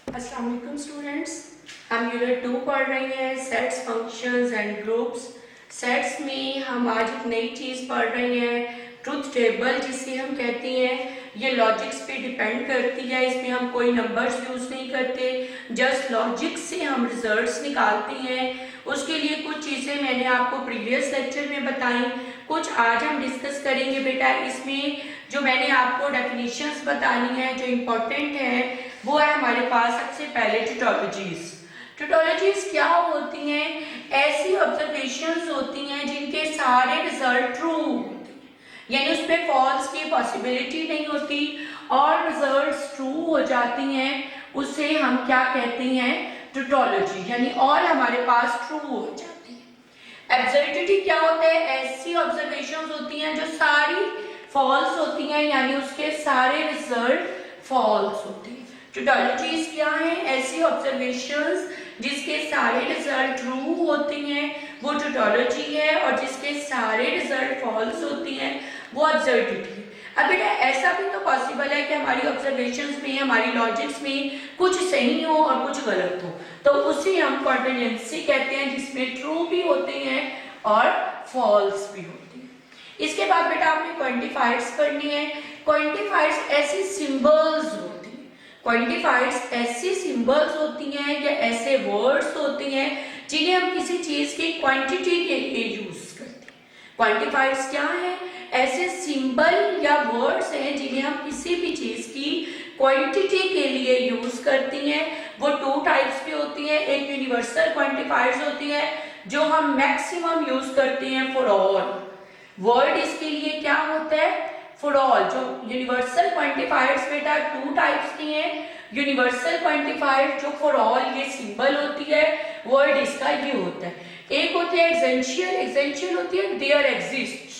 अस्सलाम वालेकुम स्टूडेंट्स, हम यूनिट 2 पढ़ रहे हैं sets, functions and groups. Sets में हम आज एक नई चीज़ पढ़ रहे हैं, ट्रुथ टेबल जिसे हम कहते हैं। ये लॉजिक्स पे डिपेंड करती है, इसमें हम कोई नंबर्स यूज़ नहीं करते, जस्ट लॉजिक से हम रिजल्ट्स निकालते हैं। उसके लिए कुछ चीज़ें मैंने आपको प्रीवियस लेक्चर में बताई, कुछ आज हम डिस्कस करेंगे बेटा। इसमें जो मैंने आपको डेफिनेशंस बतानी है, जो इम्पोर्टेंट है, वो है हमारे पास सबसे पहले टोटोलॉजीज। टोटोलॉजीज क्या होती हैं? ऐसी ऑब्जर्वेशंस होती हैं जिनके सारे रिजल्ट ट्रू होते हैं, यानी उसमें फॉल्स की पॉसिबिलिटी नहीं होती और रिजल्ट्स ट्रू हो जाती हैं। उसे हम क्या कहते हैं? टोटोलॉजी, यानी और हमारे पास ट्रू हो जाती है। एब्सर्डिटी क्या होता है? ऐसी ऑब्जर्वेशंस होती हैं जो सारी फॉल्स होती हैं, यानी उसके सारे रिजल्ट फॉल्स होते हैं। टोटोलॉजीज क्या है? ऐसी ऑब्जर्वेशंस जिसके सारे रिजल्ट ट्रू होते हैं वो टोटोलॉजी है, और जिसके सारे रिजल्ट फॉल्स होती हैं वो एब्सर्डिटी है। अब बेटा ऐसा भी तो पॉसिबल है कि हमारी ऑब्जर्वेशंस में, हमारी लॉजिक्स में कुछ सही हो और कुछ गलत हो, तो उसे हम कॉन्टिजेंसी कहते हैं, जिसमें ट्रू भी होते हैं और फॉल्स भी होते हैं। इसके बाद बेटा आपने क्वांटिफायर्स करनी है। क्वांटिफायर्स ऐसे सिंबल्स होते हैं, क्वांटिफायर्स ऐसी सिंबल्स होती हैं या ऐसे वर्ड्स होते हैं जिन्हें हम किसी चीज की क्वांटिटी के लिए यूज करते हैं। क्वांटिफायर्स क्या है? ऐसे सिंबल या वर्ड्स हैं जिन्हें हम किसी भी चीज की क्वांटिटी के लिए यूज करती हैं। वो टू टाइप्स की होती हैं। एक यूनिवर्सल क्वांटिफायर्स होती है जो हम मैक्सिमम यूज करते हैं फॉर ऑल। वर्ड इसके लिए क्या होता है? For all. जो यूनिवर्सल क्वांटिफायर्स बेटा टू टाइप्स की हैं। यूनिवर्सल क्वांटिफायर जो फॉर ऑल ये सिंबल होती है, वर्ड इसका ये होता है। एक होती है एग्जेंशियल। एग्जेंशियल होती है देयर एग्जिस्ट,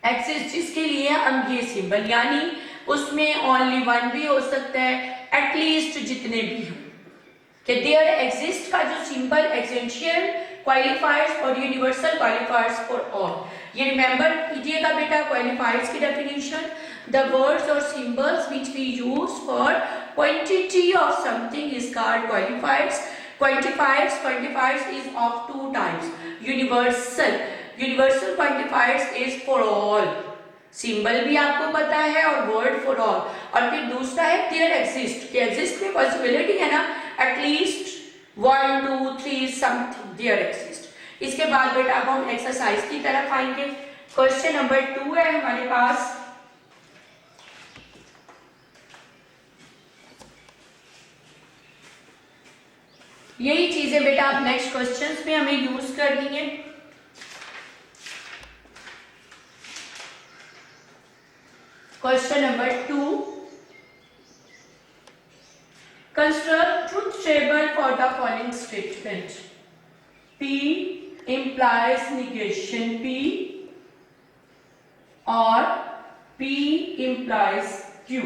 एग्जिस्ट जिसके लिए हम ये सिंबल, यानी उसमें ओनली वन भी हो सकता है, एटलीस्ट जितने भी हो, कि देयर एग्जिस्ट का जो सिंबल एग्जेंशियल क्वालिफायर्स और यूनिवर्सल क्वालिफायर्स फॉर ऑल। ये रिमेंबर कीजिएगा बेटा क्वालिफायर्स की डेफिनेशन। द वर्ड्स और symbols which we use for quantity of something is called qualifiers. Quantifiers is of two types. Universal quantifiers is for all, symbol भी आपको पता है और वर्ड फॉर ऑल। और फिर दूसरा है देयर एग्जिस्ट, कि एग्जिस्ट में पॉसिबिलिटी है ना, एटलीस्ट 1 2 3 समथिंग देयर एग्जिस्ट। इसके बाद बेटा अब हम एक्सरसाइज की तरफ आएंगे। क्वेश्चन नंबर 2 है हमारे पास। यही चीजें बेटा आप नेक्स्ट क्वेश्चंस में हमें यूज करनी है। Question number 2, construct truth table for the following statement. P implies negation P or P implies Q.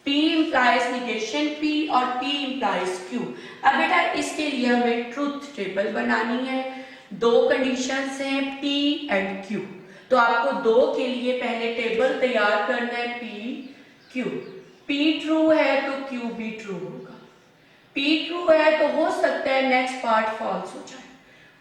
P implies negation P और P implies Q. अब बेटा इसके लिए हमें ट्रूथ टेबल बनानी है। दो कंडीशंस हैं P एंड Q, तो आपको दो के लिए पहले टेबल तैयार करना है P Q। P ट्रू है तो Q भी ट्रू होगा। P ट्रू है तो हो सकता है नेक्स्ट पार्ट फॉल्स हो जाए।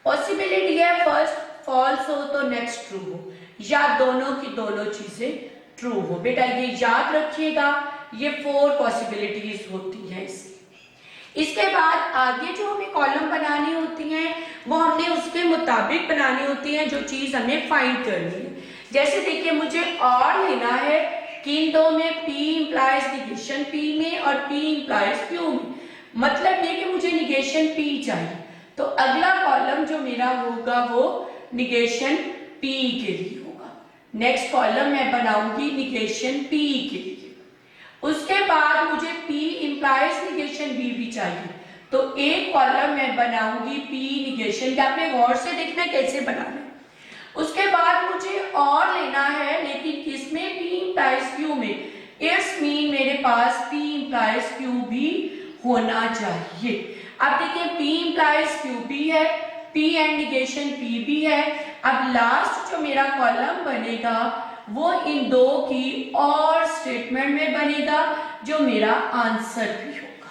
पॉसिबिलिटी है फर्स्ट फॉल्स हो तो नेक्स्ट ट्रू हो, या दोनों की दोनों चीजें ट्रू हो। बेटा ये याद रखिएगा, ये 4 पॉसिबिलिटीज होती हैं इसकी। इसके बाद आगे जो हमें कॉलम बनानी होती हैं वो हमने उसके मुताबिक बनानी होती हैं जो चीज हमें फाइंड करनी है। जैसे देखिए मुझे और लेना है किन दो में, P इंप्लाइज निगेशन P में और P इंप्लाइज Q में। मतलब ये कि मुझे निगेशन P चाहिए, तो अगला कॉलम जो मेरा होगा वो निगेशन P के लिए होगा। नेक्स्ट कॉलम मैं बनाऊंगी निगेशन P के लिए। उसके बाद मुझे P इंप्लाइज निगेशन B भी चाहिए, तो एक कॉलम मैं बनाऊंगी P निगेशन। आपने गौर से देखना कैसे बनाना है। उसके बाद मुझे और लेना है, लेकिन किसमें? P इंप्लाइज Q में। इट्स मीन मेरे पास P इंप्लाइज Q भी होना चाहिए। अब देखिए P इंप्लाइज Q भी है, P एंड निगेशन P भी है। अब लास्ट जो मेरा कॉलम बनेगा वो इन दो की और स्टेटमेंट में बनेगा जो मेरा आंसर भी होगा।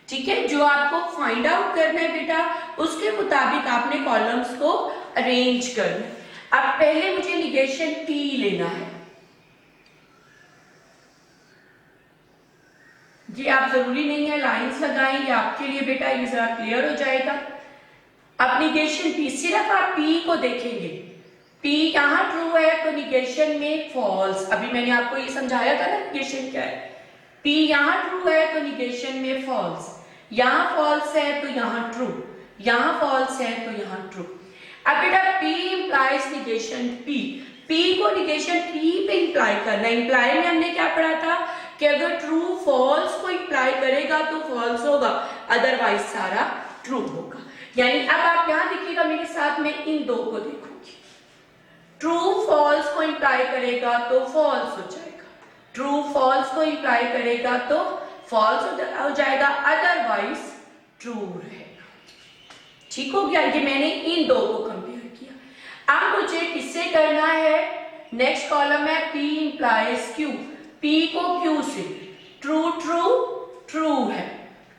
ठीक है, जो आपको फाइंड आउट करना है बेटा उसके मुताबिक आपने कॉलम्स को अरेंज करना है। अब पहले मुझे निगेशन P लेना है। ये आप जरूरी नहीं है लाइंस लगाएं, ये आपके लिए बेटा ये जरा क्लियर हो जाएगा। अब निगेशन P, सिर्फ आप P को देखेंगे, P यहाँ ट्रू है तो निगेशन में फॉल्स। अभी मैंने आपको ये समझाया था ना निगेशन क्या है। P यहाँ ट्रू है तो निगेशन में फॉल्स, यहाँ फॉल्स है तो यहाँ ट्रू, यहाँ फॉल्स है तो यहाँ ट्रू। अब बेटा P implies negation P, P को निगेशन P पे इंप्लाई करना। इंप्लाई में हमने क्या पढ़ा था कि अगर ट्रू फॉल्स को इंप्लाई करेगा तो फॉल्स होगा, अदरवाइज सारा ट्रू होगा। यानी अब आप यहां देखिएगा मेरे साथ, में इन दो को देखूंगी। ट्रू फॉल्स को इंप्लाई करेगा तो फॉल्स हो जाएगा, ट्रू फॉल्स को इंप्लाई करेगा तो फॉल्स हो जाएगा, अदरवाइज ट्रू रहेगा। ठीक हो गया, ये मैंने इन दो को कंपेयर किया। अब मुझे किससे करना है, नेक्स्ट कॉलम है P इंप्लाइज Q, P को Q से, ट्रू ट्रू ट्रू है,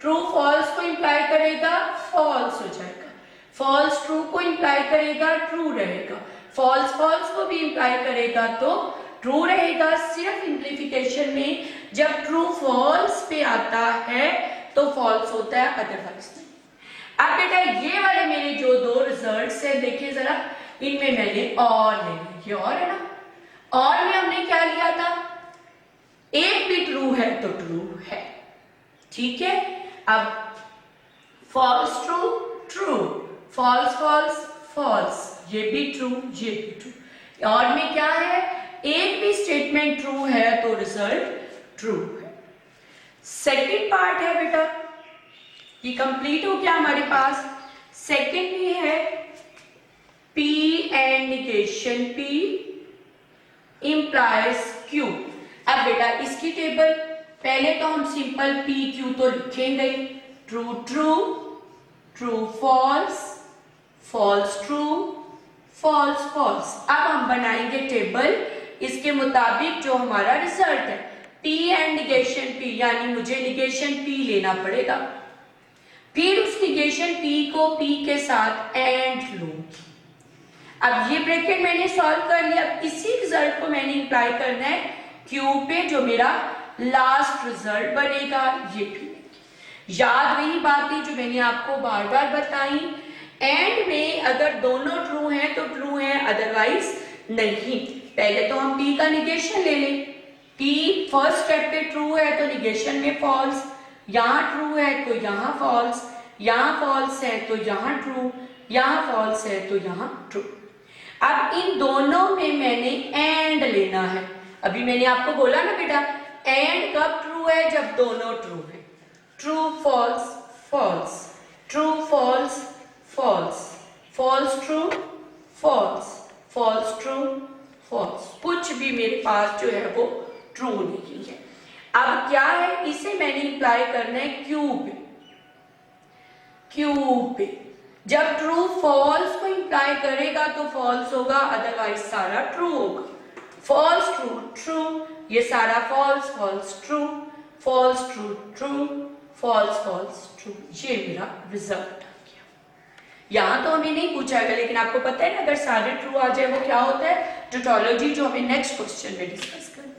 ट्रू फॉल्स को इंप्लाई करेगा फॉल्स हो जाएगा, फॉल्स ट्रू को इंप्लाई करेगा ट्रू रहेगा, फॉल्स फॉल्स को भी इंप्लाई करेगा तो ट्रू रहेगा। सिर्फ सिंप्लीफिकेशन में जब ट्रू फॉल्स पे आता है तो फॉल्स होता है, अदरवाइज नहीं। अब बेटा ये वाले मेरे जो दो रिजल्ट्स है देखिए जरा, इनमें मैंने और ले लिया, ये और है ना, और में हमने क्या लिया था, एक भी ट्रू है तो ट्रू है। ठीक है, अब false true true, false false false, ये भी ट्रू ये भी ट्रू। और में क्या है, एक भी स्टेटमेंट ट्रू है तो रिजल्ट ट्रू है। सेकंड पार्ट है बेटा, ये कंप्लीट हो गया हमारे पास। सेकंड में है P and negation P implies Q। अब बेटा इसकी टेबल पहले तो हम सिंपल P Q तो लिखेंगे, true true, true false, false true, false false. अब हम बनाएंगे टेबल इसके मुताबिक जो हमारा रिजल्ट है, P एंड निगेशन P, यानी मुझे निगेशन P लेना पड़ेगा, फिर उस निगेशन P को P के साथ एंड लूंगी। अब ये ब्रैकेट मैंने सॉल्व कर लिया, अब इसी रिजल्ट को मैंने इंप्लाई करना है Q पे, जो मेरा लास्ट रिजल्ट बनेगा ये भी। याद वही बात है जो मैंने आपको बार बार बताई, एंड में अगर दोनों ट्रू हैं तो ट्रू हैं, अदरवाइज नहीं। पहले तो हम P का निगेशन ले लें, P फर्स्ट स्टेप पे ट्रू है तो निगेशन में फॉल्स, यहाँ ट्रू है तो यहाँ फॉल्स, यहाँ फॉल्स है तो यहाँ ट्रू, यहाँ फॉल्स है तो यहाँ ट्रू। अब इन दोनों में मैंने एंड लेना है। अभी मैंने आपको बोला ना बेटा, एंड कब ट्रू है, जब दोनों ट्रू है, true false false, true false false, false true false, false true false, कुछ भी मेरे पास जो है वो ट्रू नहीं है। अब क्या है, इसे मैंने इंप्लाई करना है Q पे, Q पे। जब ट्रू फॉल्स को इंप्लाई करेगा तो फॉल्स होगा, अदरवाइज सारा ट्रू होगा। फॉल्स ट्रू ट्रू, ये सारा false false true, false true true, false false true, ये मेरा रिजल्ट आ गया। यहाँ तो हमें नहीं पूछा है, लेकिन आपको पता है ना अगर सारे ट्रू आ जाए वो क्या होता है, टोटोलॉजी, जो हमें नेक्स्ट क्वेश्चन में डिस्कस करना है।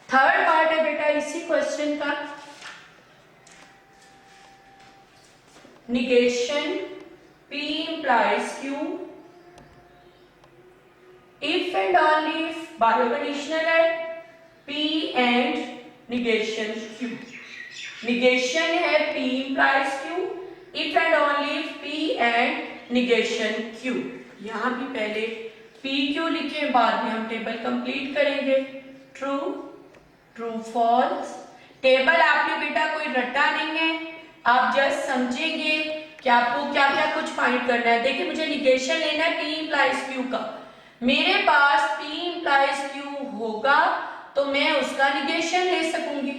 थर्ड पार्ट है बेटा इसी क्वेश्चन का, negation P implies Q if and only if bio conditional है, P and negation Q। negation है P implies Q if and only if P and negation Q। यहाँ भी पहले PQ लिखे, बाद में हम टेबल कंप्लीट करेंगे। ट्रू ट्रू फॉल्स, टेबल आपने बेटा कोई रटा नहीं है, आप जस्ट समझेंगे कि आपको क्या क्या कुछ फाइंड करना है। देखिए मुझे निगेशन लेना है P implies Q का, मेरे पास P implies Q होगा तो मैं उसका निगेशन ले सकूंगी,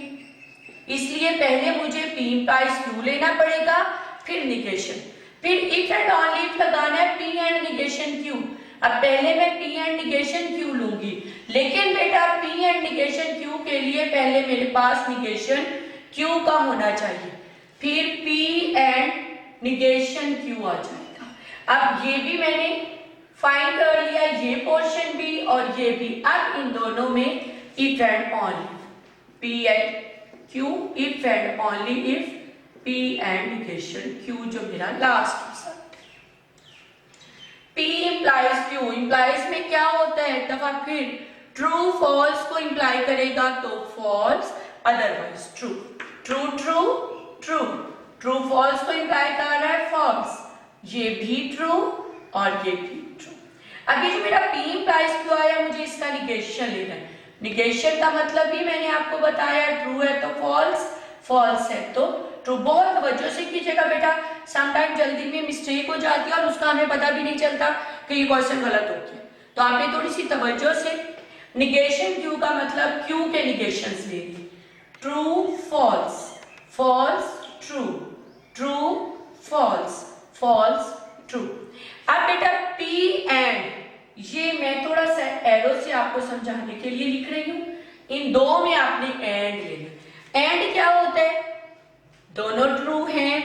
इसलिए पहले मुझे P implies Q लेना पड़ेगा, फिर निगेशन, फिर इफ एंड ओनली इफ लगाना है P एंड निगेशन Q। अब पहले मैं P एंड निगेशन Q लूंगी, लेकिन बेटा P एंड निगेशन Q के लिए पहले मेरे पास निगेशन Q का होना चाहिए, फिर P एंड निगेशन Q आ जाएगा। अब ये भी मैंने फाइंड कर लिया, ये पोर्शन भी और ये भी। अब इन दोनों में if and only P and Q, if and only if P and negation Q जो मेरा last result. P implies Q, implies में क्या होता है, दफा फिर ट्रू फॉल्स को इंप्लाई करेगा तो false, otherwise true. True true true, true false को इंप्लाई कर रहा है फॉल्स, ये भी ट्रू और ये भी ट्रू। अभी जो मेरा P implies Q आया, मुझे इसका निगेशन लेना है। निगेशन का मतलब भी मैंने आपको बताया, ट्रू है तो फॉल्स, फॉल्स है तो ट्रू। बहुत तवज्जो से कीजिएगा बेटा, समटाइम जल्दी में मिस्टेक हो जाती है और उसका हमें पता भी नहीं चलता कि ये क्वेश्चन गलत हो गया, तो आपने थोड़ी सी तवज्जो से निगेशन Q का मतलब Q के निगेशंस ले लिए। True false, false true, true false, false true. अब बेटा P एंड, ये मैं थोड़ा सा एरो से आपको समझाने के लिए लिख रही हूं, इन दो में आपने एंड लेना। एंड क्या होता है, दोनों ट्रू हैं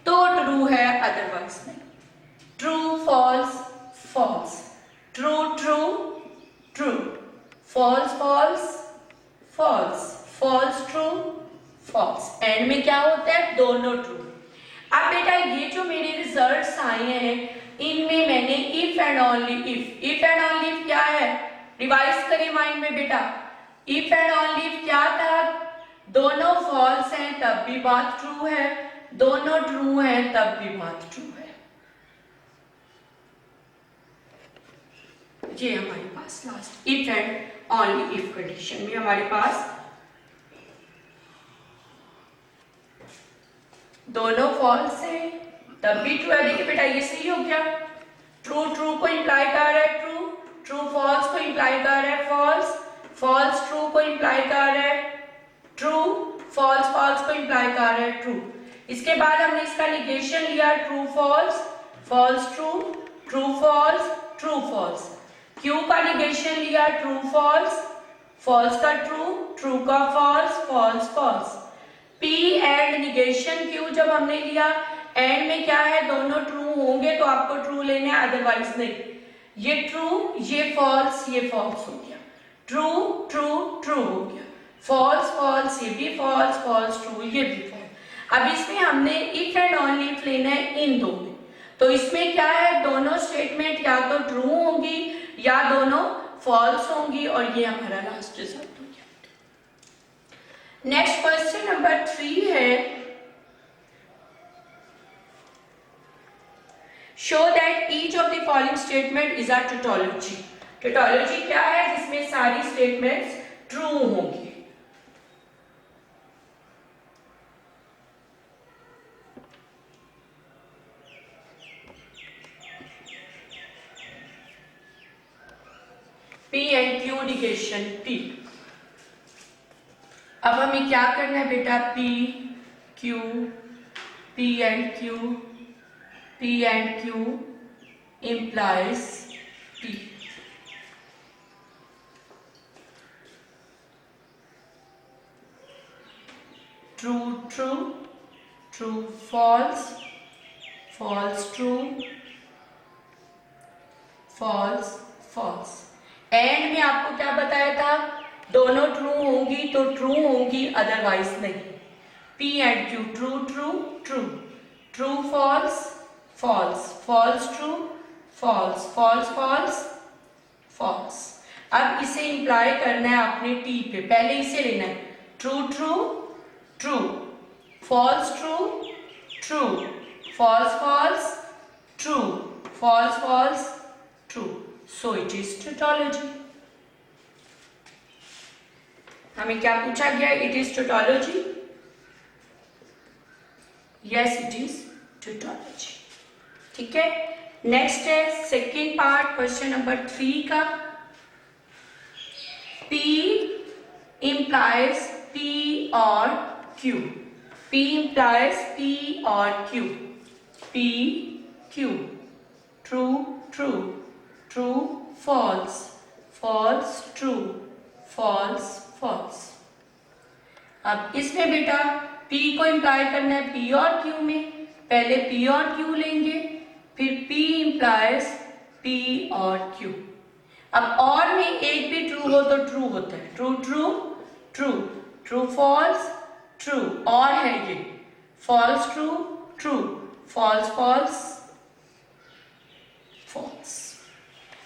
तो ट्रू है, अदरवाइज नहीं। True false false, true true true, false false false, false true false. End में क्या होता है, दोनों ट्रू। अब बेटा ये जो मेरे रिजल्ट्स आए हैं, इनमें मैंने if and only if, if and only if क्या है, रिवाइज करें माइंड में बेटा। इफ एंड ओनली इफ क्या था, दोनों फॉल्स हैं तब भी बात ट्रू है, दोनों ट्रू हैं तब भी बात ट्रू है। ये हमारे पास last if and only if condition में हमारे पास दोनों फॉल्स हैं तब भी ट्रू है। देखिए बेटा ये सही हो गया, ट्रू ट्रू को इंप्लाई कर रहा है ट्रू, ट्रू फॉल्स को इंप्लाई कर रहा है फॉल्स, फॉल्स ट्रू को इंप्लाई कर रहा है ट्रू, फॉल्स फॉल्स को इंप्लाई कर रहा है ट्रू। इसके बाद हमने इसका निगेशन लिया, true false, false true, true false, true false. Q का निगेशन लिया, ट्रू फॉल्स, फॉल्स का ट्रू, ट्रू का false, false false. P and negation Q जब हमने लिया, एंड में क्या है, दोनों ट्रू होंगे तो आपको ट्रू लेने, अदरवाइज नहीं। ये ट्रू, ये फॉल्स हो गया, ट्रू ट्रू ट्रू हो गया, फॉल्स फॉल्स, ये भी फॉल्स, फॉल्स ट्रू, ये भी फॉल्स। अब इसमें हमने इफ एंड ओनली इफ लेना है इन दो में, तो इसमें क्या है, दोनों स्टेटमेंट या तो ट्रू होंगी या दोनों फॉल्स होंगी, और ये हमारा लास्ट रिजल्ट हो गया। नेक्स्ट क्वेश्चन नंबर 3 है, show that each of the following statement is a tautology। tautology क्या है, जिसमें सारी स्टेटमेंट्स ट्रू होंगी। P and Q negation P। अब हमें क्या करना है बेटा, P and Q, P and Q implies P। True true, true false, false true, false false। And में आपको क्या बताया था, दोनों ट्रू होंगी तो ट्रू होंगी, अदरवाइज नहीं। P and Q, true true true, true false, false, false true, false, false false, false. अब इसे इंप्लाई करना है आपने टी पे, पहले इसे लेना है, true true true, false true true, false false true, false false true. So it is tautology। हमें क्या पूछा गया, it is tautology, yes it is tautology। ठीक है, नेक्स्ट है सेकेंड पार्ट क्वेश्चन नंबर 3 का। P implies P और Q, P implies P और Q, P Q, true true true, false false, true, false, false. अब इसमें बेटा P को इम्प्लाई करना है P और Q में, पहले P और Q लेंगे, फिर P इम्प्लाइज P और Q। अब और में एक भी ट्रू हो तो ट्रू होता है, true true true, true false true, और है ये false true true, false false false.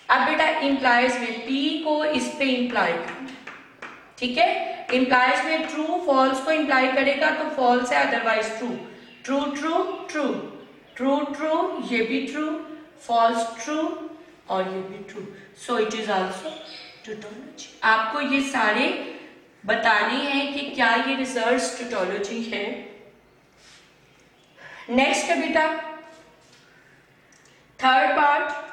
अब बेटा इम्प्लाइज में P को इस पे इम्प्लाई करना है, ठीक है। इम्प्लाइज में ट्रू फॉल्स को इम्प्लाई करेगा तो फॉल्स है, otherwise true, true true true, true true, ये भी ट्रू, फॉल्स ट्रू और ये भी true, so it is also tautology. आपको ये सारे बताने हैं कि क्या ये रिजल्ट्स टोटोलॉजी है। नेक्स्ट है बेटा थर्ड पार्ट,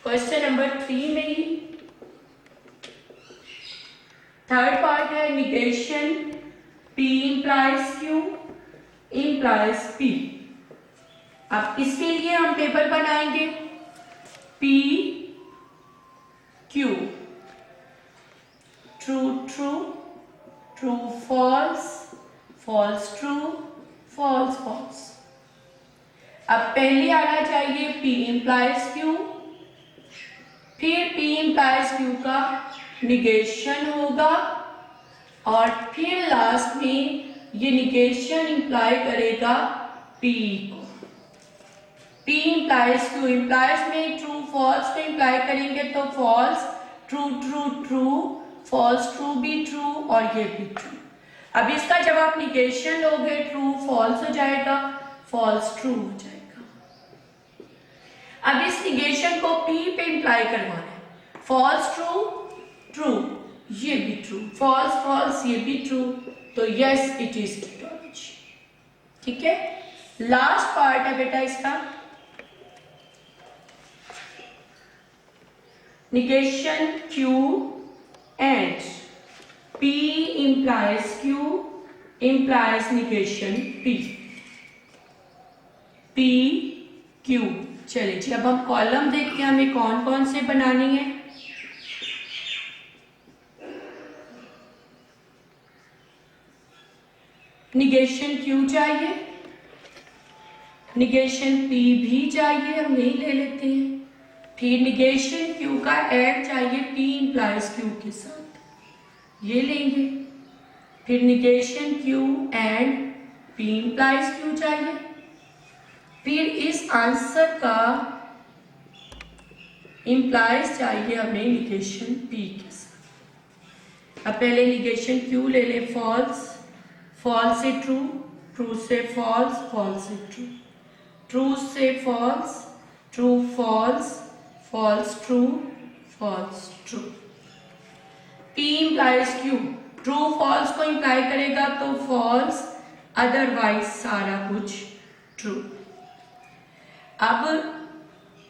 क्वेश्चन नंबर 3 में ही थर्ड पार्ट है negation P implies Q implies P। अब इसके लिए हम टेबल बनाएंगे P Q, true true, true false, false true, false false. अब पहले आना चाहिए P implies Q, फिर P implies Q का निगेशन होगा और फिर लास्ट में ये निगेशन इंप्लाई करेगा P को। P implies Q, implies में ट्रू फॉल्स को इंप्लाई करेंगे तो false true true true, false true भी ट्रू और ये भी ट्रू। अब इसका जब आप निगेशन लोगे ट्रू फॉल्स हो जाएगा, फॉल्स ट्रू हो जाएगा। अब इस निगेशन को P पे इंप्लाई करवाना है, फॉल्स ट्रू ट्रू, ये भी ट्रू, फॉल्स फॉल्स, ये भी ट्रू, तो यस इट इज टोटोलॉजी, ठीक है। लास्ट पार्ट है बेटा इसका negation Q and P implies Q implies negation P, P Q। चलिए जी अब हम कॉलम देखते हैं हमें कौन कौन से बनानी है। निगेशन Q चाहिए, निगेशन P भी चाहिए, हम यही ले लेते हैं, फिर निगेशन Q का ऐड चाहिए P implies Q के साथ, ये लेंगे, फिर negation Q and P implies Q चाहिए, फिर इस आंसर का implies चाहिए हमें निगेशन P के साथ। अब पहले निगेशन Q ले ले, फॉल्स, फॉल्स से ट्रू, ट्रू से फॉल्स, फॉल्स से ट्रू, ट्रू से false, true false, false true, false true. P implies Q, true false को इंप्लाई करेगा तो फॉल्स, अदरवाइज सारा कुछ ट्रू। अब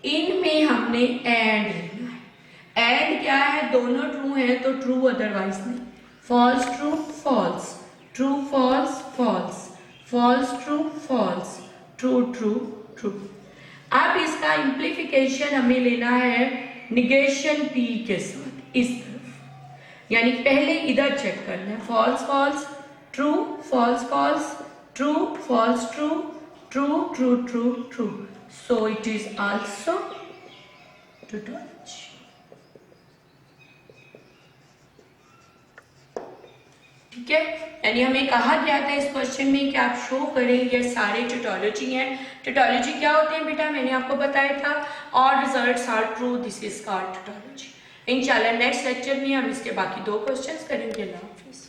इनमें हमने एंड लेना है, एंड क्या है, दोनों ट्रू है तो ट्रू अदरवाइज नहीं, false true false, true false false, false true false, true true true. अब इसका इम्प्लीफिकेशन हमें लेना है निगेशन P के साथ इस तरफ, यानी पहले इधर चेक करना है, false false true, false false true, false true, true true true true, so it is also tautology. ठीक है, यानी हमें कहा गया था इस क्वेश्चन में कि आप शो करें ये सारे टोटोलॉजी हैं। टोटोलॉजी क्या होते हैं बेटा, मैंने आपको बताया था, और results are true, this is called tautology. इंशाल्लाह नेक्स्ट लेक्चर में हम इसके बाकी 2 क्वेश्चंस करेंगे। अल्लाह हाफिज़।